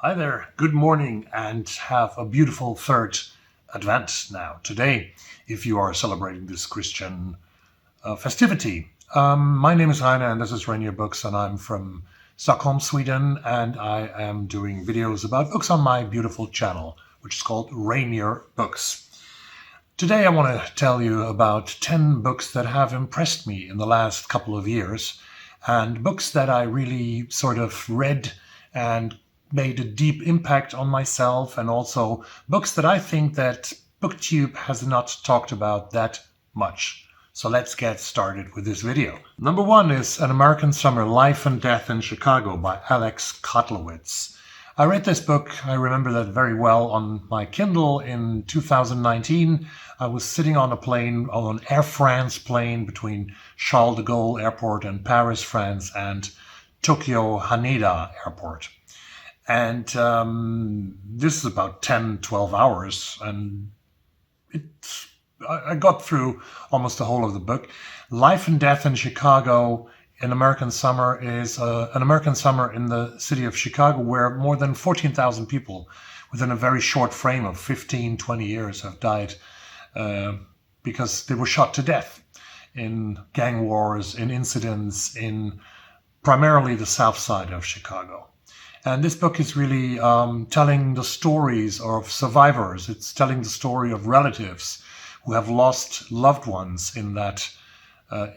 Hi there, good morning, and have a beautiful third Advent now today, if you are celebrating this Christian festivity. My name is Heine, and this is Rainier Books, and I'm from Stockholm, Sweden, and I am doing videos about books on my beautiful channel, which is called Rainier Books. Today I want to tell you about 10 books that have impressed me in the last couple of years, and books that I really sort of read and made a deep impact on myself, and also books that I think that BookTube has not talked about that much. So let's get started with this video. Number one is An American Summer: Life and Death in Chicago by Alex Kotlowitz. I read this book, I remember that very well, on my Kindle in 2019. I was sitting on a plane, on an Air France plane between Charles de Gaulle Airport in Paris, France, and Tokyo Haneda Airport. And this is about 10, 12 hours, and I got through almost the whole of the book. Life and Death in Chicago: An American Summer is an American summer in the city of Chicago, where more than 14,000 people within a very short frame of 15, 20 years have died because they were shot to death in gang wars, in incidents in primarily the south side of Chicago. And this book is really telling the stories of survivors. It's telling the story of relatives who have lost loved ones in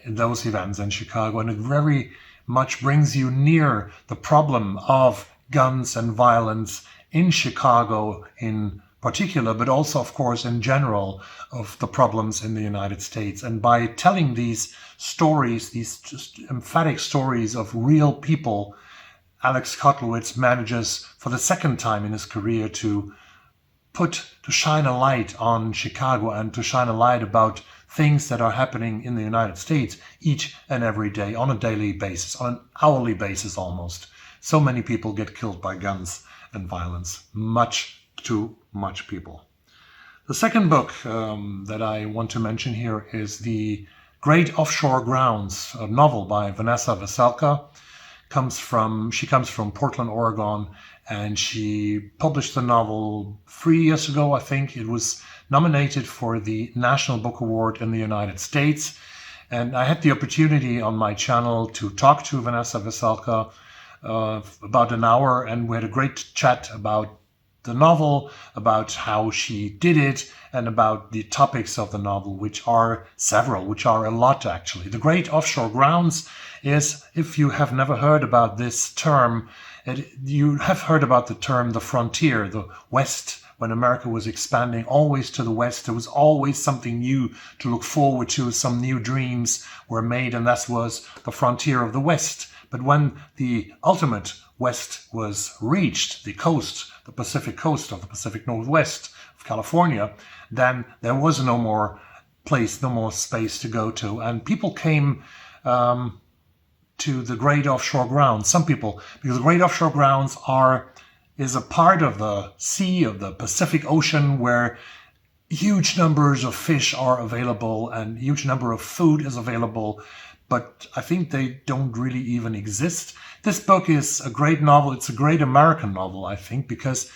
those events in Chicago. And it very much brings you near the problem of guns and violence in Chicago in particular, but also, of course, in general, of the problems in the United States. And by telling these stories, these just emphatic stories of real people, Alex Kotlowitz manages for the second time in his career to shine a light on Chicago and to shine a light about things that are happening in the United States each and every day, on a daily basis, on an hourly basis almost. So many people get killed by guns and violence. Too much people. The second book that I want to mention here is The Great Offshore Grounds, a novel by Vanessa Veselka. She comes from Portland, Oregon, and she published the novel 3 years ago, I think. It was nominated for the National Book Award in the United States. And I had the opportunity on my channel to talk to Vanessa Veselka about an hour, and we had a great chat about the novel, about how she did it, and about the topics of the novel, which are several, which are a lot actually. The Great Offshore Grounds is, if you have never heard about this term, you have heard about the term the frontier, the West. When America was expanding always to the West, there was always something new to look forward to, some new dreams were made, and that was the frontier of the West. But when the ultimate West was reached, the coast, the Pacific coast of the Pacific Northwest of California, then there was no more place, no more space to go to. And people came to the Great Offshore Grounds. Some people, because the Great Offshore Grounds is a part of the sea, of the Pacific Ocean, where huge numbers of fish are available and huge number of food is available, but I think they don't really even exist. This book is a great novel. It's a great American novel, I think, because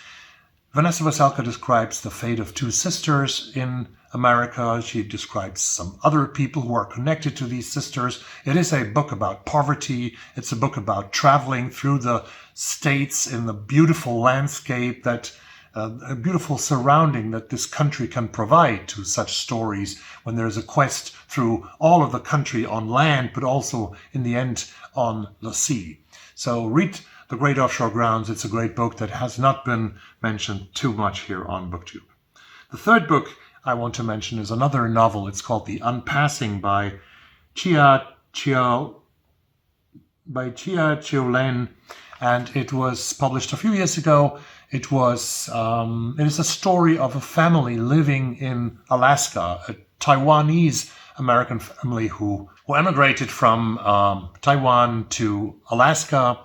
Vanessa Veselka describes the fate of two sisters in America. She describes some other people who are connected to these sisters. It is a book about poverty. It's a book about traveling through the states in the beautiful landscape, that a beautiful surrounding that this country can provide to such stories, when there's a quest through all of the country on land, but also in the end on the sea. So read The Great Offshore Grounds. It's a great book that has not been mentioned too much here on BookTube. The third book I want to mention is another novel. It's called The Unpassing by Chia Chiu-Len, and it was published a few years ago. It is a story of a family living in Alaska, a Taiwanese American family who emigrated from Taiwan to Alaska,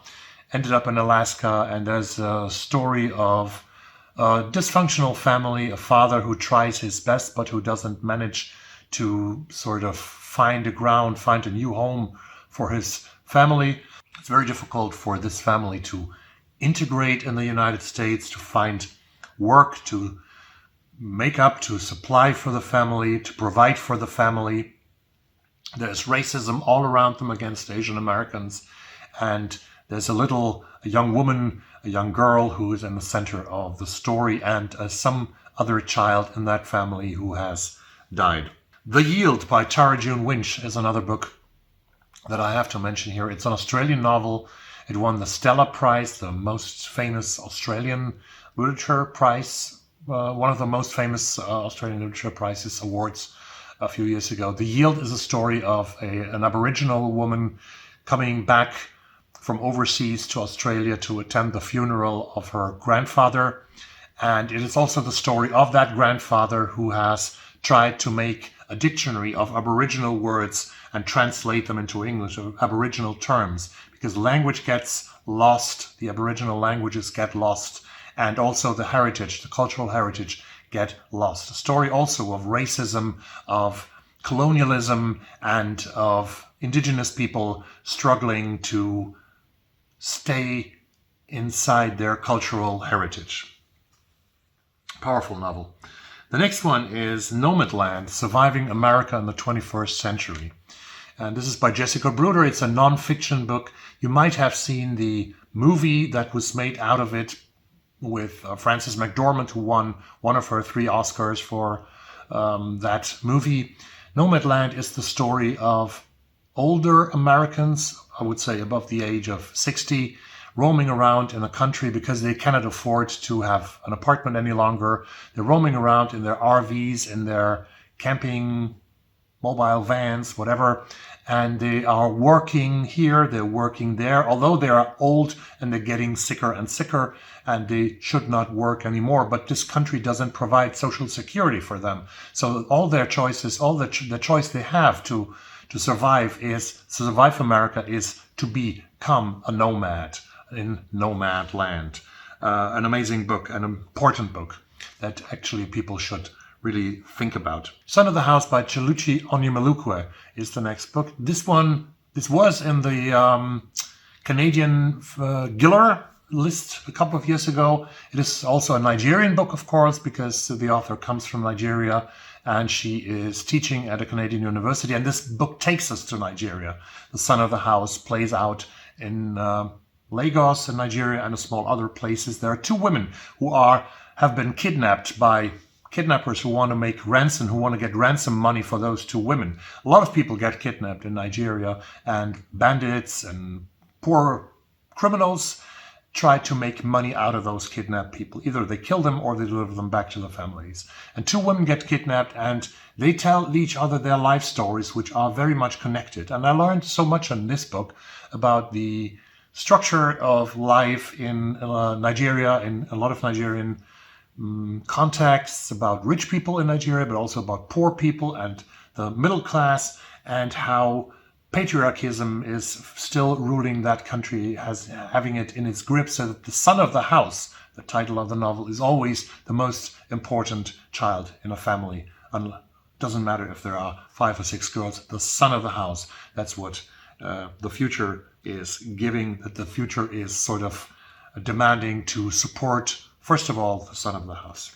ended up in Alaska, and there's a story of a dysfunctional family, a father who tries his best but who doesn't manage to sort of find a new home for his family. It's very difficult for this family to integrate in the United States, to find work, to make up, to supply for the family, to provide for the family. There's racism all around them against Asian Americans. And there's a young woman, a young girl who is in the center of the story, and some other child in that family who has died. The Yield by Tara June Winch is another book that I have to mention here. It's an Australian novel. It won the Stella Prize, the most famous Australian literature prize, one of the most famous Australian literature prizes awards a few years ago. The Yield is a story of an Aboriginal woman coming back from overseas to Australia to attend the funeral of her grandfather. And it is also the story of that grandfather who has tried to make a dictionary of Aboriginal words and translate them into English, Aboriginal terms, because language gets lost, the Aboriginal languages get lost, and also the heritage, the cultural heritage, get lost. A story also of racism, of colonialism, and of indigenous people struggling to stay inside their cultural heritage. Powerful novel. The next one is Nomadland, Surviving America in the 21st Century. And this is by Jessica Bruder. It's a non-fiction book. You might have seen the movie that was made out of it with Frances McDormand, who won one of her 3 Oscars for that movie. Nomadland is the story of older Americans, I would say above the age of 60, roaming around in a country because they cannot afford to have an apartment any longer. They're roaming around in their RVs, in their camping mobile vans, whatever, and they are working here, they're working there, although they are old and they're getting sicker and sicker and they should not work anymore. But this country doesn't provide social security for them. So all their choices, the choice they have to survive America is to become a nomad in Nomadland. An amazing book, an important book that actually people should really think about. Son of the House by Chiluchi Onyemalukwe is the next book. This was in the Canadian Giller list a couple of years ago. It is also a Nigerian book, of course, because the author comes from Nigeria and she is teaching at a Canadian university. And this book takes us to Nigeria. The Son of the House plays out in Lagos in Nigeria and a small other places. There are 2 women who have been kidnapped by kidnappers who want to get ransom money for those 2 women. A lot of people get kidnapped in Nigeria, and bandits and poor criminals try to make money out of those kidnapped people. Either they kill them or they deliver them back to the families. And 2 women get kidnapped and they tell each other their life stories, which are very much connected. And I learned so much in this book about the structure of life in Nigeria, in a lot of Nigerian contexts, about rich people in Nigeria, but also about poor people and the middle class, and how patriarchism is still ruling that country, having it in its grip, so that the son of the house, the title of the novel, is always the most important child in a family. And it doesn't matter if there are 5 or 6 girls, the son of the house, that's what the future is giving, that the future is sort of demanding to support, first of all, the son of the house.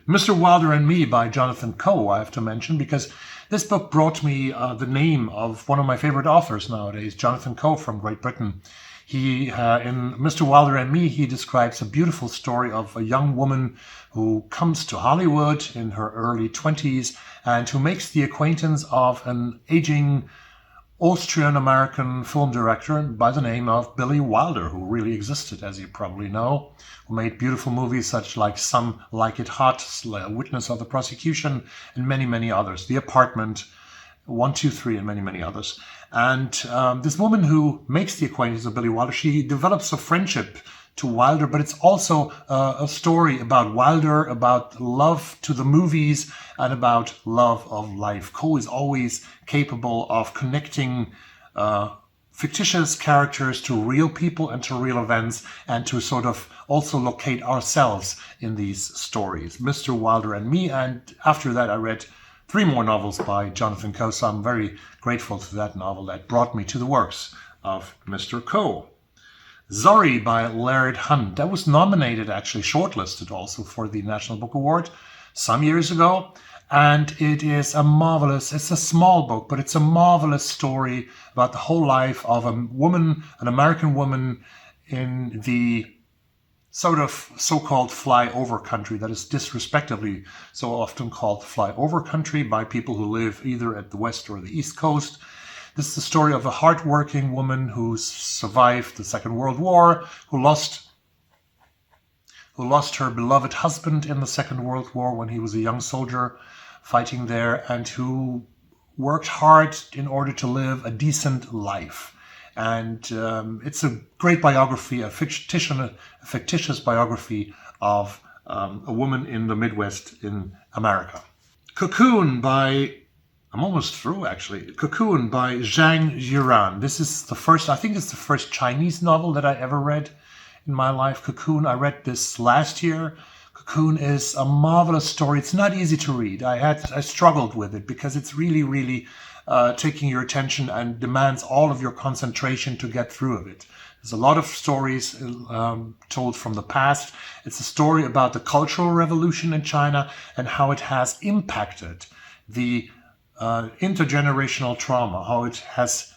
Mr. Wilder and Me by Jonathan Coe, I have to mention, because this book brought me the name of one of my favorite authors nowadays, Jonathan Coe from Great Britain. He, in Mr. Wilder and Me, he describes a beautiful story of a young woman who comes to Hollywood in her early 20s and who makes the acquaintance of an aging Austrian-American film director by the name of Billy Wilder, who really existed, as you probably know, who made beautiful movies such like Some Like It Hot, Witness of the Prosecution, and many, many others. The Apartment, 1, 2, 3, and many, many others. And this woman who makes the acquaintance of Billy Wilder, she develops a friendship to Wilder, but it's also a story about Wilder, about love to the movies, and about love of life. Coe is always capable of connecting fictitious characters to real people and to real events, and to sort of also locate ourselves in these stories. Mr. Wilder and Me, and after that I read 3 more novels by Jonathan Coe, so I'm very grateful to that novel that brought me to the works of Mr. Coe. Zorrie by Laird Hunt. That was nominated, actually shortlisted also for the National Book Award some years ago. And it is a marvelous, it's a small book, but it's a marvelous story about the whole life of a woman, an American woman in the sort of so-called flyover country that is disrespectfully so often called flyover country by people who live either at the West or the East Coast. This is the story of a hardworking woman who survived the Second World War, who lost her beloved husband in the Second World War when he was a young soldier fighting there, and who worked hard in order to live a decent life. And it's a great biography, a fictitious biography of a woman in the Midwest in America. Cocoon by, I'm almost through actually, Cocoon by Zhang Yuran. This is the first, I think it's the first Chinese novel that I ever read in my life. Cocoon, I read this last year. Cocoon is a marvelous story. It's not easy to read. I struggled with it because it's really taking your attention and demands all of your concentration to get through of it. There's a lot of stories told from the past. It's a story about the Cultural Revolution in China and how it has impacted the intergenerational trauma, how it has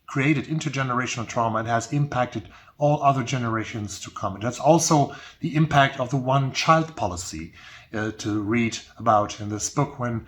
created intergenerational trauma and has impacted all other generations to come. And that's also the impact of the one-child policy to read about in this book. In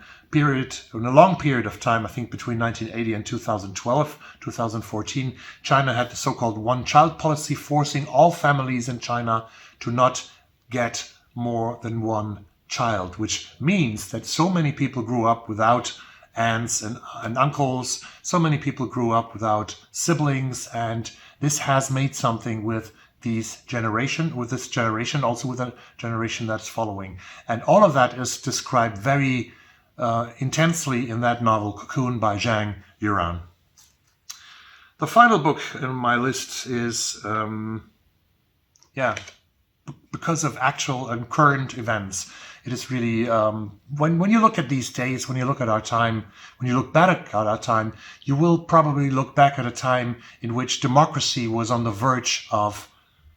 a long period of time, I think between 1980 and 2014, China had the so-called one-child policy, forcing all families in China to not get more than one child, which means that so many people grew up without aunts and uncles, so many people grew up without siblings, and this has made something with this generation, also with a generation that's following. And all of that is described very intensely in that novel, Cocoon by Zhang Yuran. The final book in my list is, because of actual and current events. It is really, when you look at these days, when you look at our time, when you look back at our time, you will probably look back at a time in which democracy was on the verge of,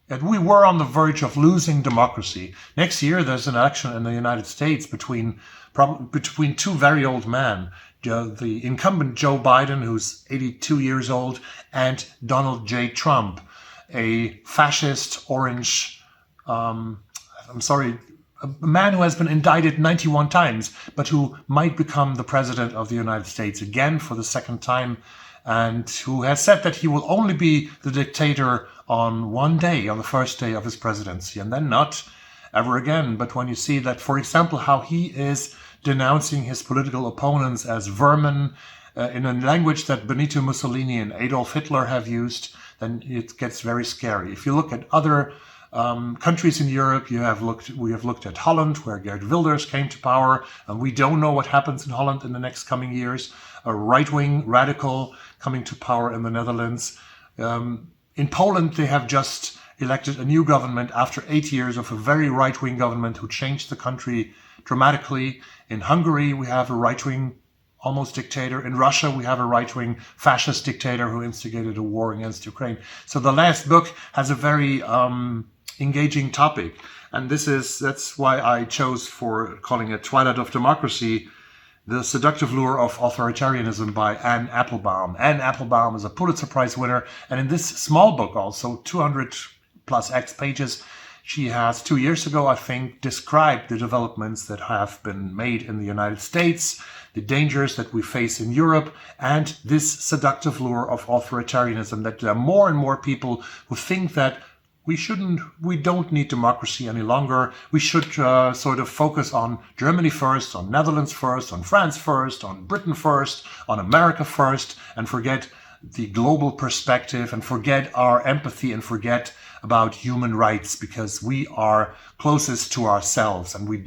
and we were on the verge of losing democracy. Next year, there's an election in the United States between two very old men, the incumbent Joe Biden, who's 82 years old, and Donald J. Trump, a fascist orange, a man who has been indicted 91 times, but who might become the president of the United States again for the second time, and who has said that he will only be the dictator on one day, on the first day of his presidency, and then not ever again. But when you see that, for example, how he is denouncing his political opponents as vermin in a language that Benito Mussolini and Adolf Hitler have used, then it gets very scary. If you look at other countries in Europe, we have looked at Holland, where Geert Wilders came to power, and we don't know what happens in Holland in the next coming years. A right-wing radical coming to power in the Netherlands. In Poland, they have just elected a new government after 8 years of a very right-wing government who changed the country dramatically. In Hungary, we have a right-wing almost dictator. In Russia, we have a right-wing fascist dictator who instigated a war against Ukraine. So the last book has a very engaging topic. And that's why I chose for calling it Twilight of Democracy, The Seductive Lure of Authoritarianism by Anne Applebaum. Anne Applebaum is a Pulitzer Prize winner. And in this small book also, 200 plus X pages, she has 2 years ago, I think, described the developments that have been made in the United States, the dangers that we face in Europe, and this seductive lure of authoritarianism, that there are more and more people who think that we don't need democracy any longer. We should sort of focus on Germany first, on Netherlands first, on France first, on Britain first, on America first, and forget the global perspective and forget our empathy and forget about human rights, because we are closest to ourselves and we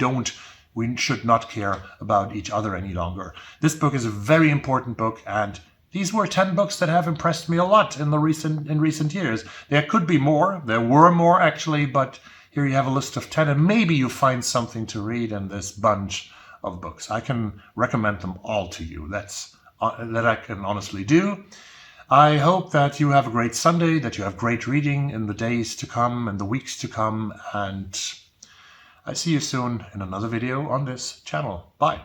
should not care about each other any longer. This book is a very important book, and these were 10 books that have impressed me a lot in recent years. There could be more. There were more, actually, but here you have a list of 10, and maybe you find something to read in this bunch of books. I can recommend them all to you. That I can honestly do. I hope that you have a great Sunday, that you have great reading in the days to come and the weeks to come, and I see you soon in another video on this channel. Bye.